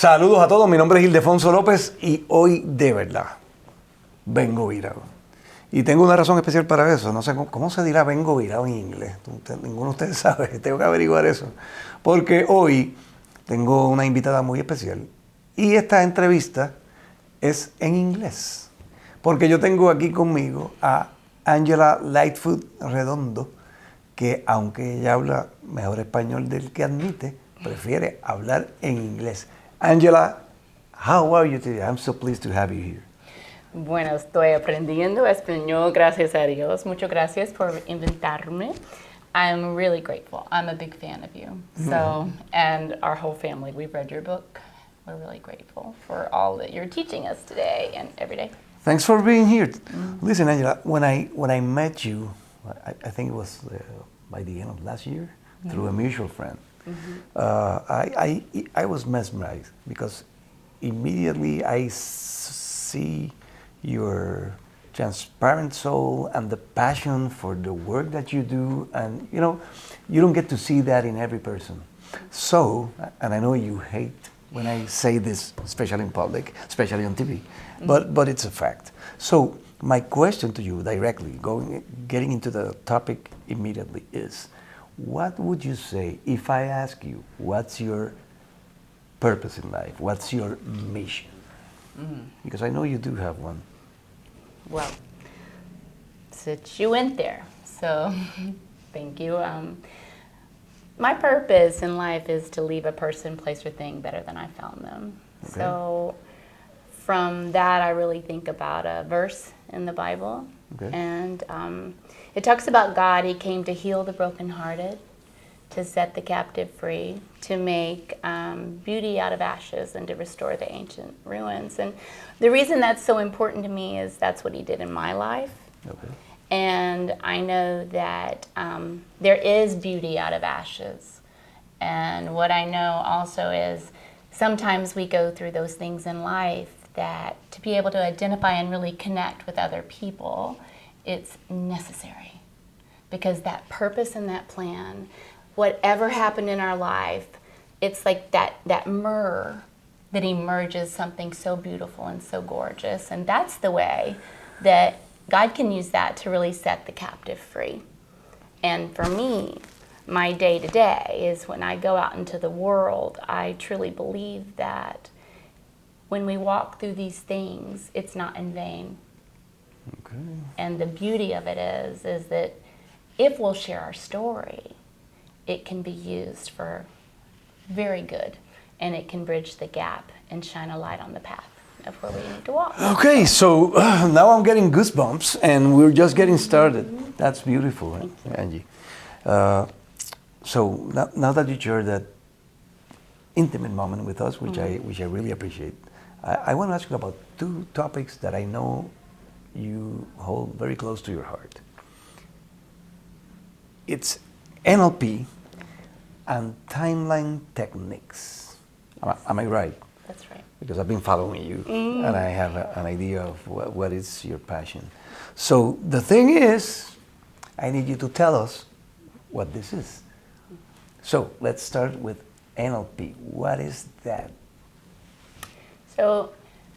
Saludos a todos, mi nombre es Yldefonso López y hoy de verdad vengo virado. Y tengo una razón especial para eso, no sé cómo se dirá vengo virado en inglés, ninguno de ustedes sabe, tengo que averiguar eso. Porque hoy tengo una invitada muy especial y esta entrevista es en inglés. Porque yo tengo aquí conmigo a Angela Lightfoot Redondo, que aunque ella habla mejor español del que admite, prefiere hablar en inglés. Angela, how are you today? I'm so pleased to have you here. Bueno, estoy aprendiendo español, gracias a Dios. Muchas gracias por invitarme. I'm really grateful. I'm a big fan of you. So, and our whole family, we've read your book. We're really grateful for all that you're teaching us today and every day. Thanks for being here. Listen, Angela, when I met you, I think it was by the end of last year, through a mutual friend. I was mesmerized because immediately I see your transparent soul and the passion for the work that you do, and you don't get to see that in every person. So, and I know you hate when I say this, especially in public, especially on TV, but it's a fact. So my question to you directly, getting into the topic immediately, is what would you say if I ask you what's your purpose in life? What's your mission? Because I know you do have one. Well, since you went there, so thank you. My purpose in life is to leave a person, place, or thing better than I found them. Okay. So from that, I really think about a verse in the Bible. Okay. And it talks about God. He came to heal the brokenhearted, to set the captive free, to make beauty out of ashes, and to restore the ancient ruins. And the reason that's so important to me is that's what he did in my life. Okay. And I know that there is beauty out of ashes. And what I know also is sometimes we go through those things in life that to be able to identify and really connect with other people, it's necessary. Because that purpose and that plan, whatever happened in our life, it's like that mirror that emerges something so beautiful and so gorgeous. And that's the way that God can use that to really set the captive free. And for me, my day-to-day is when I go out into the world, I truly believe that when we walk through these things, it's not in vain. Okay. And the beauty of it is that if we'll share our story, it can be used for very good, and it can bridge the gap and shine a light on the path of where we need to walk. Okay, so now I'm getting goosebumps, and we're just getting started. That's beautiful, Angie. So now that you shared that intimate moment with us, which I really appreciate, I want to ask you about two topics that I know you hold very close to your heart. It's NLP and timeline techniques. Am I right? That's right. Because I've been following you, and I have an idea of what is your passion. So the thing is, I need you to tell us what this is. So let's start with NLP. What is that? So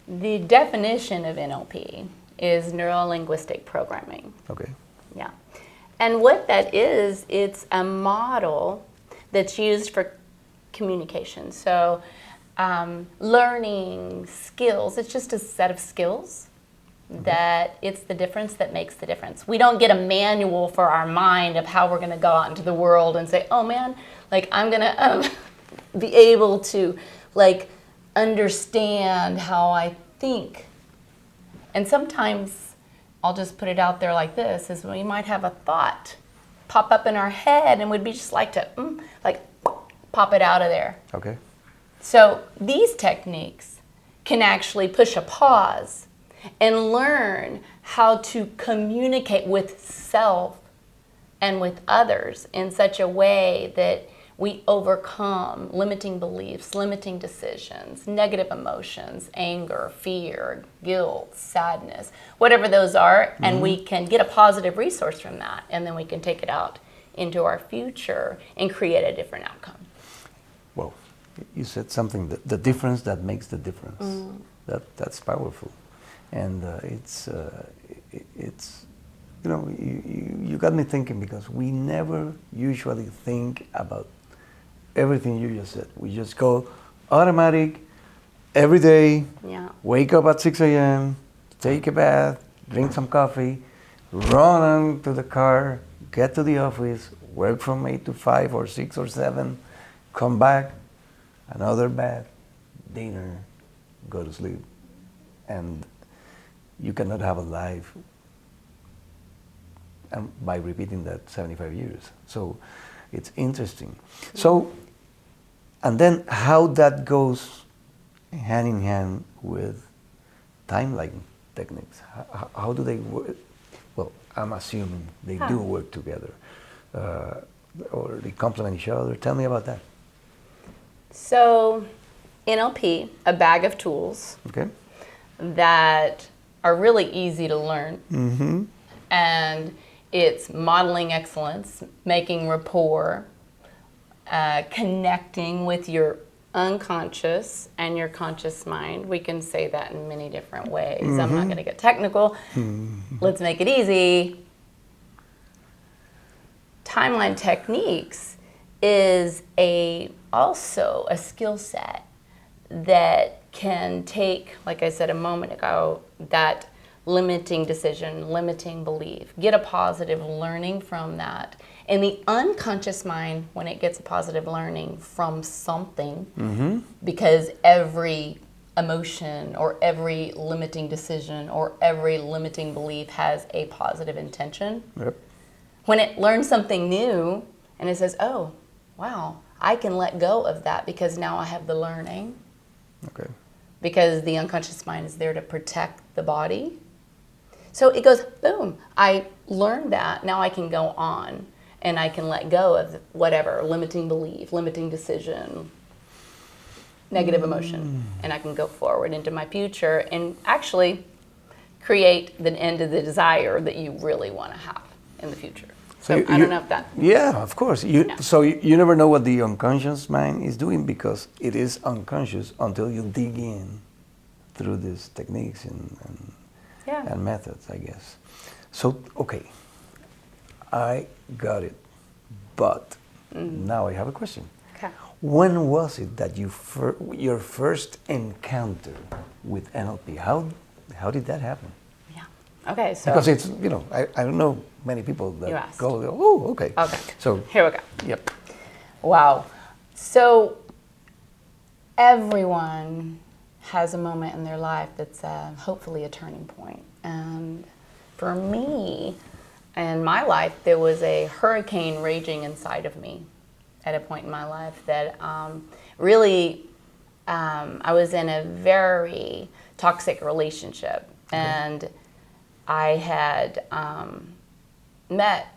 the definition of NLP is neuro-linguistic programming. Okay. Yeah. And what that is, it's a model that's used for communication. So learning skills, it's just a set of skills that it's the difference that makes the difference. We don't get a manual for our mind of how we're going to go out into the world and say, oh man, like I'm going to be able to like understand how I think. And sometimes I'll just put it out there like this, is we might have a thought pop up in our head and we'd be just like to like pop it out of there. Okay. So these techniques can actually push a pause and learn how to communicate with self and with others in such a way that we overcome limiting beliefs, limiting decisions, negative emotions, anger, fear, guilt, sadness, whatever those are, and we can get a positive resource from that, and then we can take it out into our future and create a different outcome. Whoa. you said something, the difference that makes the difference. That's powerful. And it's you know, you got me thinking, because we never usually think about everything you just said. We just go automatic every day, wake up at 6 a.m., take a bath, drink some coffee, run on to the car, get to the office, work from 8 to 5 or 6 or 7, come back, another bath, dinner, go to sleep. And you cannot have a life by repeating that 75 years. So it's interesting. So, and then how that goes hand in hand with timeline techniques. How do they work? Well, I'm assuming they do work together, or they complement each other. Tell me about that. So, NLP, a bag of tools that are really easy to learn. And it's modeling excellence, making rapport, connecting with your unconscious and your conscious mind. We can say that in many different ways. I'm not going to get technical. Let's make it easy. Timeline techniques is also a skill set that can take, like I said a moment ago, that limiting decision, limiting belief, get a positive learning from that. And the unconscious mind, when it gets a positive learning from something, because every emotion or every limiting decision or every limiting belief has a positive intention. When it learns something new and it says, oh, wow, I can let go of that because now I have the learning. Because the unconscious mind is there to protect the body. So it goes, boom, I learned that, now I can go on and I can let go of whatever, limiting belief, limiting decision, negative emotion, and I can go forward into my future and actually create the end of the desire that you really want to have in the future. So I don't know if that... Yeah, of course. So you never know what the unconscious mind is doing, because it is unconscious until you dig in through these techniques and methods, I guess. So, okay, I got it. But now I have a question. When was it that your first encounter with NLP? How did that happen? Okay, so... Because it's, you know, I don't know many people that go, oh, okay. So here we go. Yep. Wow. So everyone has a moment in their life that's hopefully a turning point. And for me, in my life, there was a hurricane raging inside of me at a point in my life that really, I was in a very toxic relationship. And I had met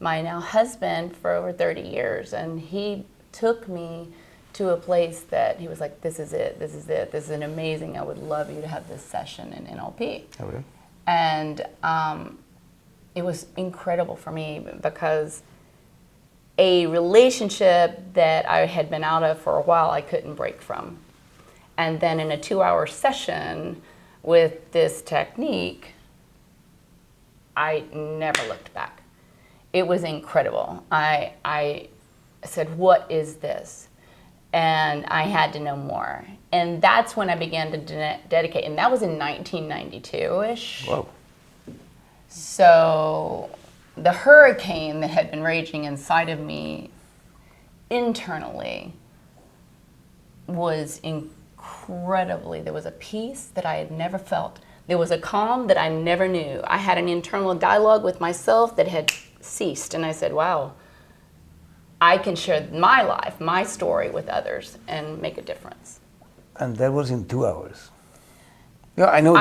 my now husband for over 30 years, and he took me to a place that he was like, this is it, this is it, this is an amazing, I would love you to have this session in NLP. And it was incredible for me, because a relationship that I had been out of for a while, I couldn't break from. And then in a 2-hour session with this technique, I never looked back. It was incredible. I said, what is this? And I had to know more. And that's when I began to dedicate, and that was in 1992-ish. Whoa. So the hurricane that had been raging inside of me internally was incredibly, there was a peace that I had never felt. There was a calm that I never knew. I had an internal dialogue with myself that had ceased. And I said, wow, I can share my life, my story with others and make a difference. And that was in 2 hours. Yeah, I know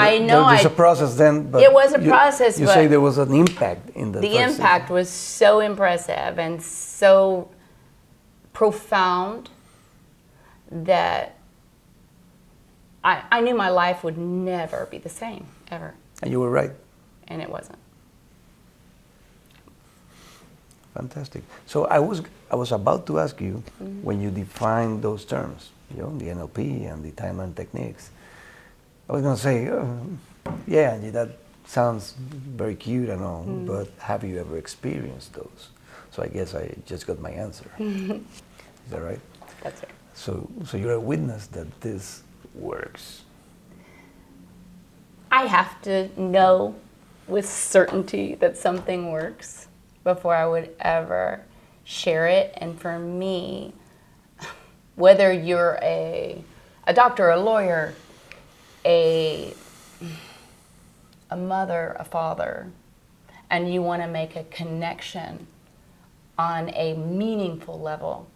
there's a process then, but it was a process. You say there was an impact in the The impact was so impressive and so profound that I knew my life would never be the same, ever. And you were right. And it wasn't. Fantastic. So I was about to ask you, when you define those terms, the NLP and the timeline techniques, I was going to say, yeah, Angie, that sounds very cute and all, but have you ever experienced those? So I guess I just got my answer. Is that right? That's right. So you're a witness that this works. I have to know with certainty that something works before I would ever share it. And for me, whether you're a doctor, a lawyer, a mother, a father, and you want to make a connection on a meaningful level,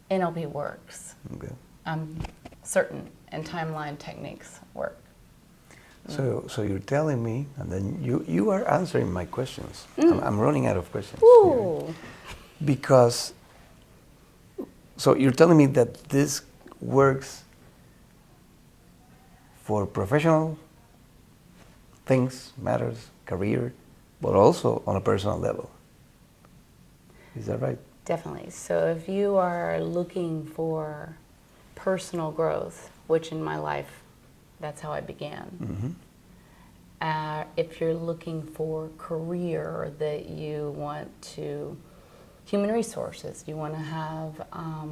NLP works. Okay. I'm certain, and timeline techniques work. So you're telling me, and then you are answering my questions. I'm running out of questions. Ooh. Here. Because, so you're telling me that this works for professional things, matters, career, but also on a personal level. Is that right? Definitely. So if you are looking for personal growth, which in my life, that's how I began. If you're looking for career that you want to, human resources, you want to have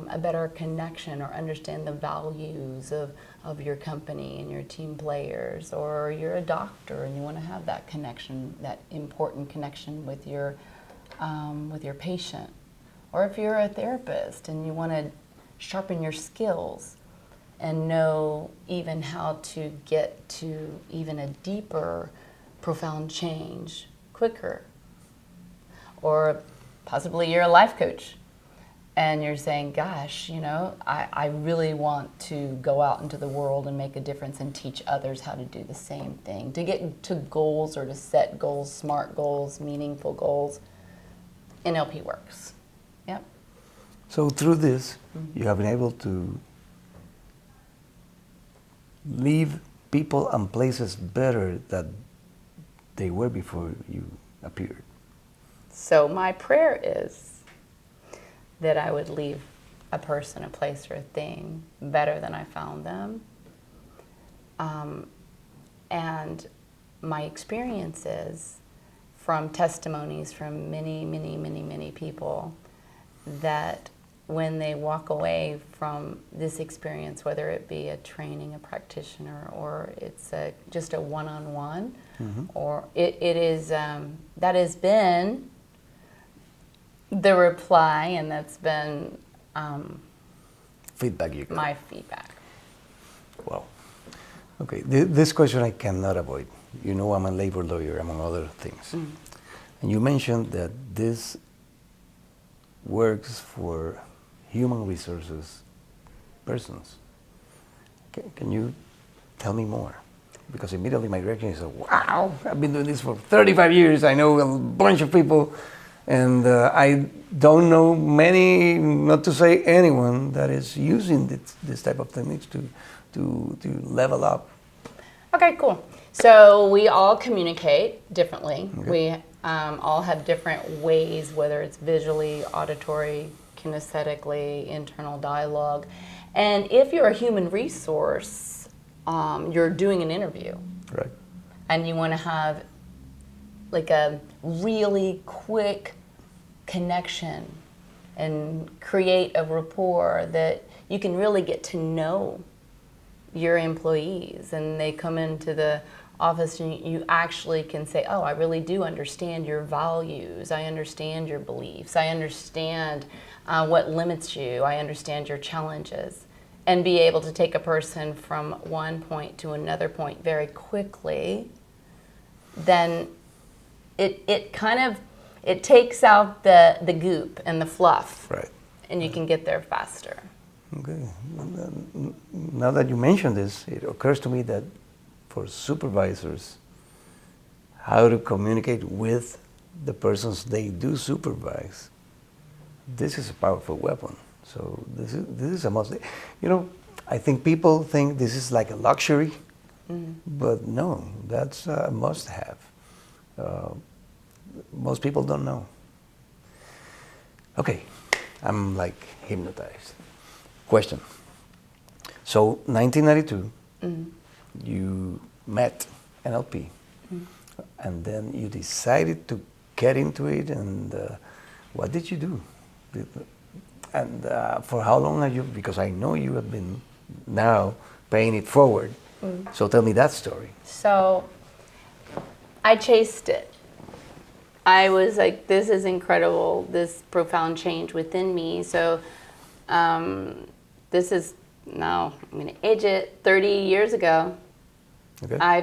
a better connection or understand the values of your company and your team players, or you're a doctor and you want to have that connection, that important connection with your patient, or if you're a therapist and you want to sharpen your skills and know even how to get to even a deeper, profound change quicker. Or possibly you're a life coach and you're saying, gosh, I really want to go out into the world and make a difference and teach others how to do the same thing, to get to goals or to set goals, smart goals, meaningful goals. NLP works. Yep. So through this, you have been able to leave people and places better than they were before you appeared. So my prayer is that I would leave a person, a place, or a thing better than I found them. And my experience is from testimonies from many, many, many, many people that when they walk away from this experience, whether it be a training, a practitioner, or it's just a one-on-one, or it is, that has been the reply, and that's been Feedback you got. my feedback. Wow. Okay, this question I cannot avoid. I'm a labor lawyer, among other things. And you mentioned that this works for human resources persons. Can you tell me more? Because immediately my reaction is, wow, I've been doing this for 35 years. I know a bunch of people, and I don't know many, not to say anyone, that is using this type of techniques to level up. Okay, cool. So we all communicate differently. Okay. We all have different ways, whether it's visually, auditory, kinesthetically, internal dialogue. And if you're a human resource, you're doing an interview. Right. And you want to have like a really quick connection and create a rapport that you can really get to know your employees, and they come into the office and you actually can say, oh, I really do understand your values, I understand your beliefs, I understand what limits you, I understand your challenges, and be able to take a person from one point to another point very quickly. Then it takes out the goop and the fluff, Right. and you can get there faster. Okay. Now that you mention this, it occurs to me that for supervisors, how to communicate with the persons they do supervise, this is a powerful weapon. So this is a must. I think people think this is like a luxury, but no, that's a must-have. Most people don't know. Okay, I'm like hypnotized. Question. So 1992, you met NLP, and then you decided to get into it, and what did you do? And for how long are you, because I know you have been now paying it forward. So tell me that story. So I chased it. I was like, this is incredible, this profound change within me. So this is now, I'm going to age it, 30 years ago. Okay. I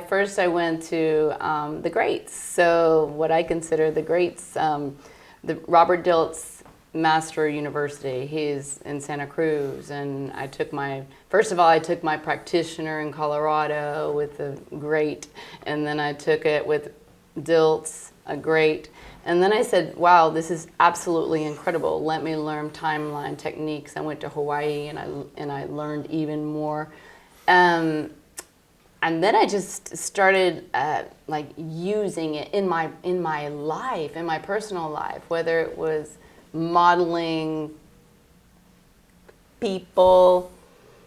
went to the greats. So what I consider the greats, the Robert Dilts Master University. He's in Santa Cruz, and I took my practitioner in Colorado with a great, and then I took it with Dilts, a great, and then I said, wow, this is absolutely incredible. Let me learn timeline techniques. I went to Hawaii and I learned even more. And then I just started like using it in my life, in my personal life, whether it was modeling people,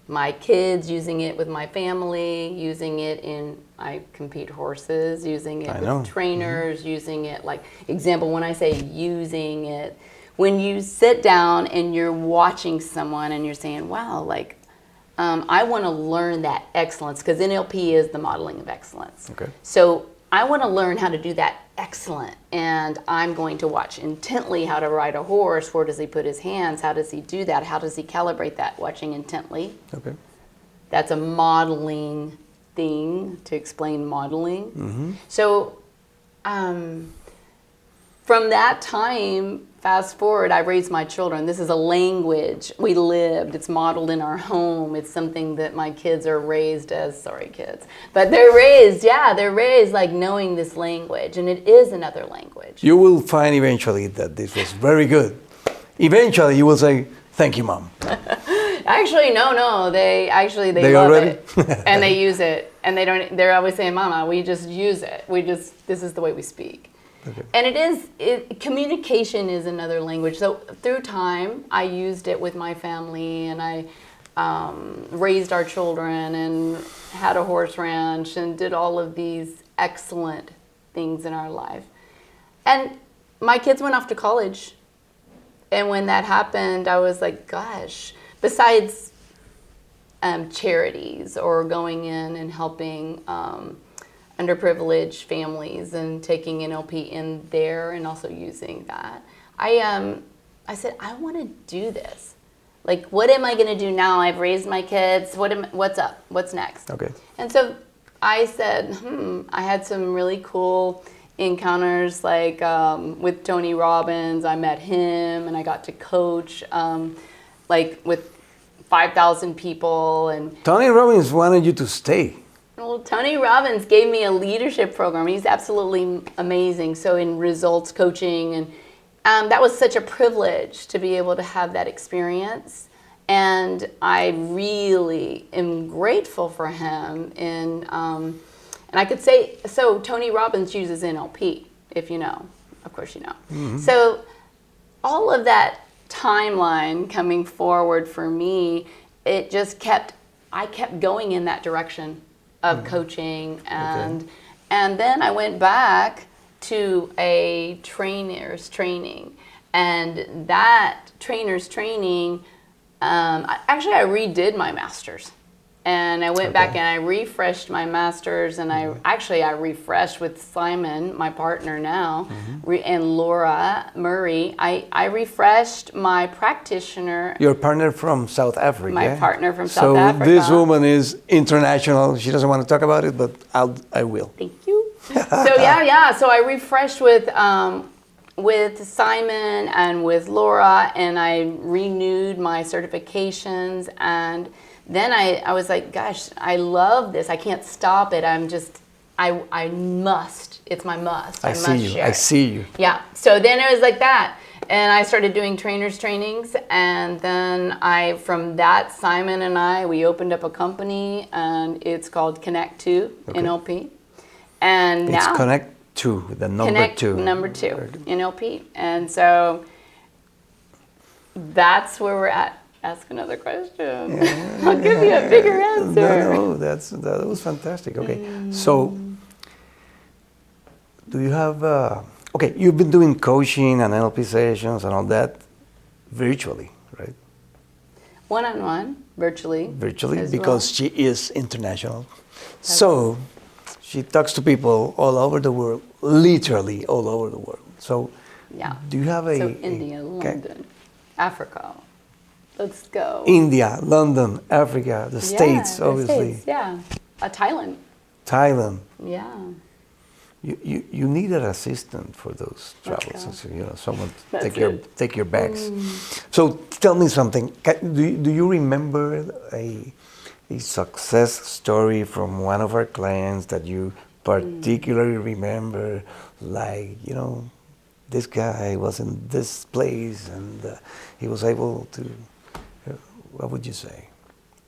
my kids, using it with my family, using it I compete horses, using it with trainers, using it, like, example, when I say using it, when you sit down and you're watching someone and you're saying, wow, like, I want to learn that excellence, because NLP is the modeling of excellence. Okay. So I want to learn how to do that excellent, and I'm going to watch intently how to ride a horse. Where does he put his hands? How does he do that? How does he calibrate that? Watching intently. Okay. That's a modeling thing, to explain modeling. So from that time, fast forward, I raised my children. This is a language we lived. It's modeled in our home. It's something that my kids are raised as, sorry kids, but they're raised like knowing this language, and it is another language. You will find eventually that this was very good. Eventually you will say, thank you, Mom. Actually, no. They love it, and they use it, and they're always saying, Mama, we just use it. This is the way we speak. Okay. And communication is another language. So through time, I used it with my family, and I raised our children and had a horse ranch and did all of these excellent things in our life. And my kids went off to college. And when that happened, I was like, gosh, besides charities or going in and helping underprivileged families and taking NLP in there and also using that, I said, I want to do this. Like, what am I going to do now? I've raised my kids. What's up? What's next? Okay. And so I said, I had some really cool encounters, like with Tony Robbins. I met him, and I got to coach like with 5,000 people. And Tony Robbins wanted you to stay. Well, Tony Robbins gave me a leadership program. He's absolutely amazing. So in results coaching, and that was such a privilege to be able to have that experience. And I really am grateful for him. And I could say, so Tony Robbins uses NLP, if you know. Of course you know. So all of that timeline coming forward for me, I kept going in that direction of coaching, and then I went back to a trainer's training, and that trainer's training, actually I redid my master's, and I went back and I refreshed my master's, and I refreshed with Simon, my partner now, and Laura Murray. I refreshed my practitioner. Your partner from South Africa. My partner from South Africa. So this woman is international. She doesn't want to talk about it, but I will. Thank you. So yeah. So I refreshed with Simon and with Laura, and I renewed my certifications, and then I was like, gosh, I love this. I can't stop it. I must. It's my must. I see you. Yeah. So then it was like that. And I started doing trainers trainings. And then from that, Simon and we opened up a company, and it's called Connect 2 NLP. And now. It's Connect 2, the number 2. Number 2, NLP. And so That's where we're at. Ask another question. I'll give you a bigger answer. No, that was fantastic. Okay, so do you have? Okay, you've been doing coaching and NLP sessions and all that virtually, right? One-on-one, virtually. Virtually, as because well. she is international. So she talks to people all over the world, literally all over the world. So Yeah. do you have a... So India, London, Africa. Let's go. India, London, Africa, the States, the obviously. States, yeah. Thailand. Thailand. Yeah. You need an assistant for those travels. go. So, you know, someone to That's take your bags. So tell me something. Do you remember a success story from one of our clients that you particularly remember? Like, you know, this guy was in this place and he was able to. What would you say?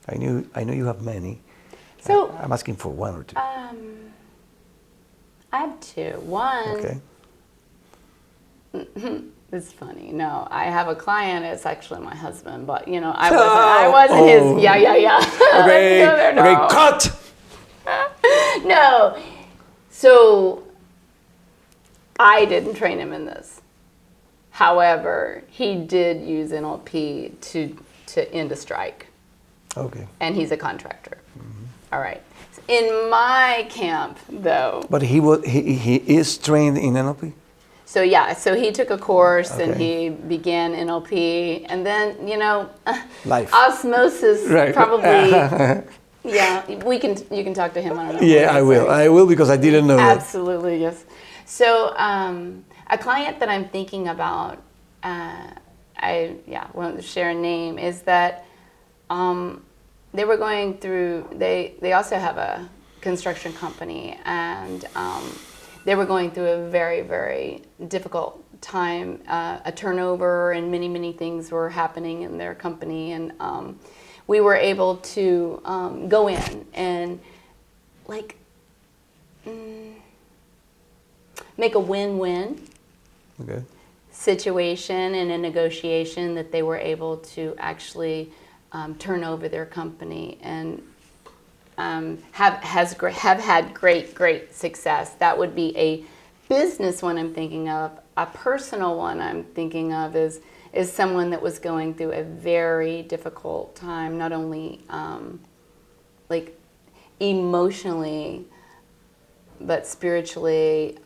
I know you have many. So I'm asking for one or two. I have two. One. Okay. It's funny. No, I have a client. It's actually my husband, but you know, I wasn't his. Yeah. Okay. Let's go there, no. Okay. Cut. No. So I didn't train him in this. However, he did use NLP to end a strike. Okay. And he's a contractor. All right. In my camp, though. But he is trained in NLP? So yeah, so he took a course and Okay. he began NLP, and then Life. osmosis Right. probably. Yeah, you can talk to him. I don't know. Yeah, I will because I didn't know that. Absolutely, yes. So a client that I'm thinking about, I won't share a name, is that they were going through. They also have a construction company, and they were going through a very, very difficult time. A turnover and many things were happening in their company, and we were able to go in and make a win-win Okay. situation and a negotiation that they were able to actually turn over their company and have had great success. That would be a business one I'm thinking of. A personal one I'm thinking of is someone that was going through a very difficult time, not only emotionally, but spiritually.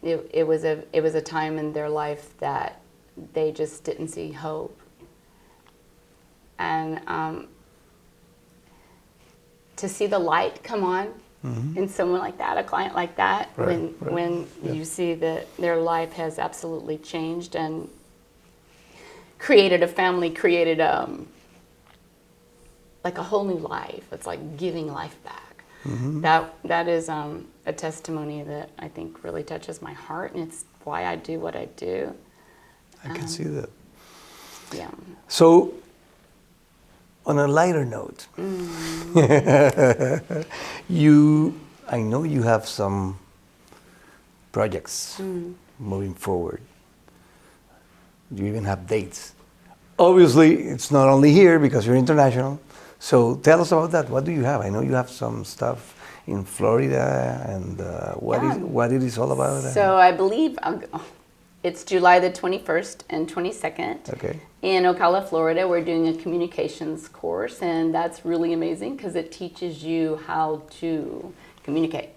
It was a time in their life that they just didn't see hope. And to see the light come on in someone like that, a client like that, when you see that their life has absolutely changed and created a family, created like a whole new life. It's like giving life back. That is a testimony that I think really touches my heart, and it's why I do what I do. I can see that. Yeah. So, on a lighter note, I know you have some projects moving forward. You even have dates. Obviously, it's not only here because you're international. So tell us about that. What do you have? I know you have some stuff in Florida, and what it is all about. So I believe it's July the 21st and 22nd. Okay. In Ocala, Florida, we're doing a communications course, and that's really amazing because it teaches you how to communicate.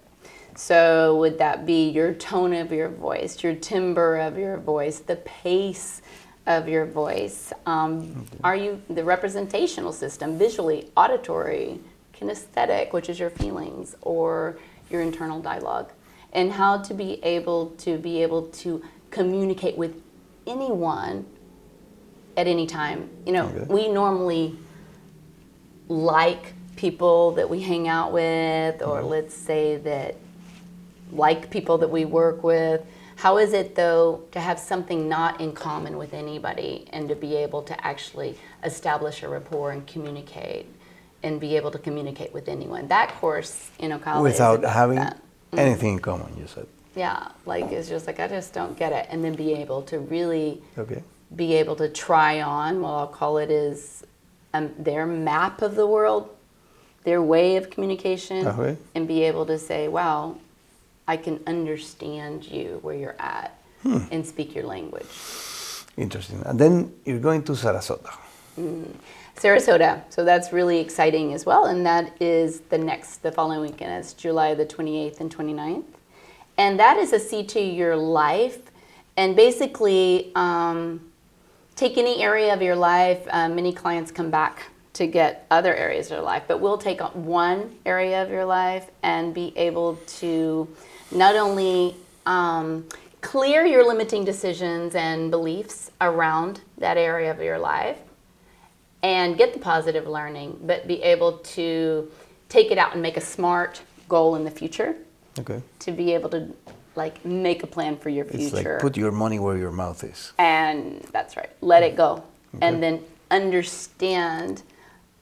So would that be your tone of your voice, your timbre of your voice, the pace of your voice? Are you the representational system, visually, auditory, kinesthetic, which is your feelings, or your internal dialogue? And how to be able to communicate with anyone at any time. We normally like people that we hang out with, or let's say that like people that we work with. How is it, though, to have something not in common with anybody and to be able to actually establish a rapport and communicate and be able to communicate with anyone? That course in Ocala without is having that. anything in common, you said. Yeah, it's just like, I just don't get it. And then be able to really be able to try on, well, I'll call it is their map of the world, their way of communication, and be able to say, wow, I can understand you where you're at and speak your language. Interesting. And then you're going to Sarasota. Sarasota. So that's really exciting as well. And that is the following weekend. It's July the 28th and 29th. And that is a See to Your Life. And basically, take any area of your life. Many clients come back to get other areas of their life. But we'll take one area of your life and be able to not only clear your limiting decisions and beliefs around that area of your life and get the positive learning, but be able to take it out and make a smart goal in the future. Okay. To be able to like make a plan for your future. It's like put your money where your mouth is. And that's right. Let it go. Okay. And then understand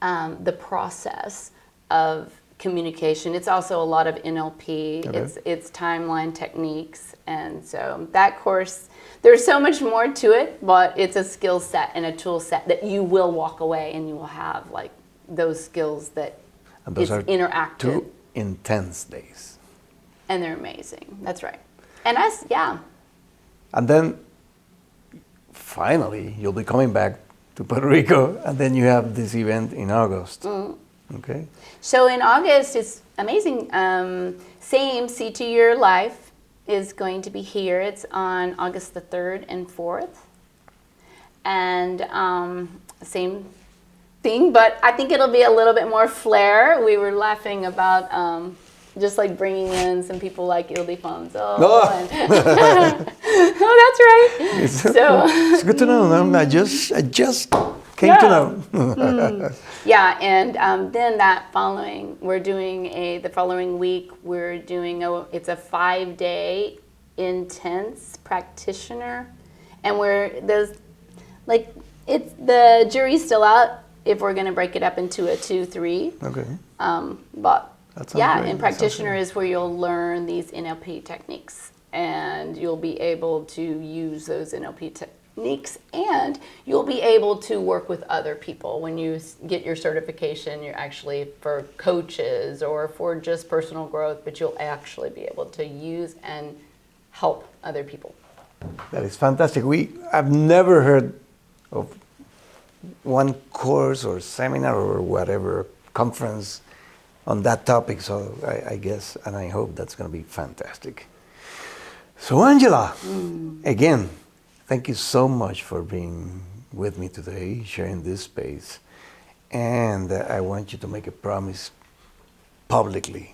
the process of communication. It's also a lot of NLP. Okay. It's timeline techniques. And so that course, there's so much more to it, but it's a skill set and a tool set that you will walk away and you will have like those skills that and those it's are interactive. 2 intense days. And they're amazing. That's right. And yeah. And then finally, you'll be coming back to Puerto Rico, and then you have this event in August. Mm-hmm. Okay. So in August, it's amazing. Same See to Your Life is going to be here. It's on August the 3rd and 4th. And same thing, but I think it'll be a little bit more flair. We were laughing about just like bringing in some people like Yldefonso. Oh, that's right. It's good to know. I just came to know. Yeah, and then the following week, we're doing it's a 5-day intense practitioner, and the jury's still out if we're going to break it up into a 2-3. Okay. But yeah, great. and practitioner is where you'll learn these NLP techniques, and you'll be able to use those NLP techniques, and you'll be able to work with other people. When you get your certification, you're actually for coaches or for just personal growth, but you'll actually be able to use and help other people. That is fantastic. I've never heard of one course or seminar or whatever conference on that topic, so I guess and I hope that's going to be fantastic. So Angela, again, thank you so much for being with me today, sharing this space, and I want you to make a promise publicly.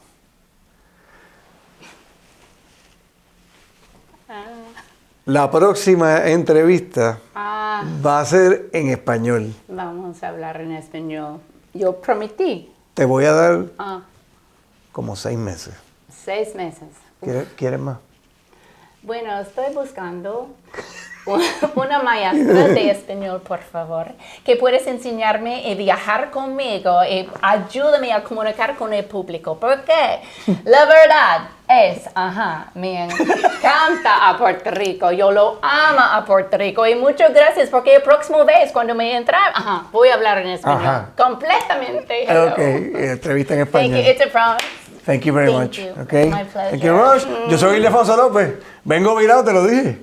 La próxima entrevista va a ser en español. Vamos a hablar en español. Yo prometí. Te voy a dar como 6 meses. 6 meses. ¿Quieres más? Bueno, estoy buscando una maestra de español, por favor, que puedes enseñarme y viajar conmigo y ayúdame a comunicar con el público, porque la verdad es, me encanta a Puerto Rico, yo lo amo a Puerto Rico y muchas gracias porque el próximo vez cuando me entrar, voy a hablar en español, completamente. Ok, entrevista en español. Thank you, it's a promise. Thank you very much. You. Okay. My pleasure. Thank you, Rosh. Yo soy Yldefonso López. Vengo virado, te lo dije.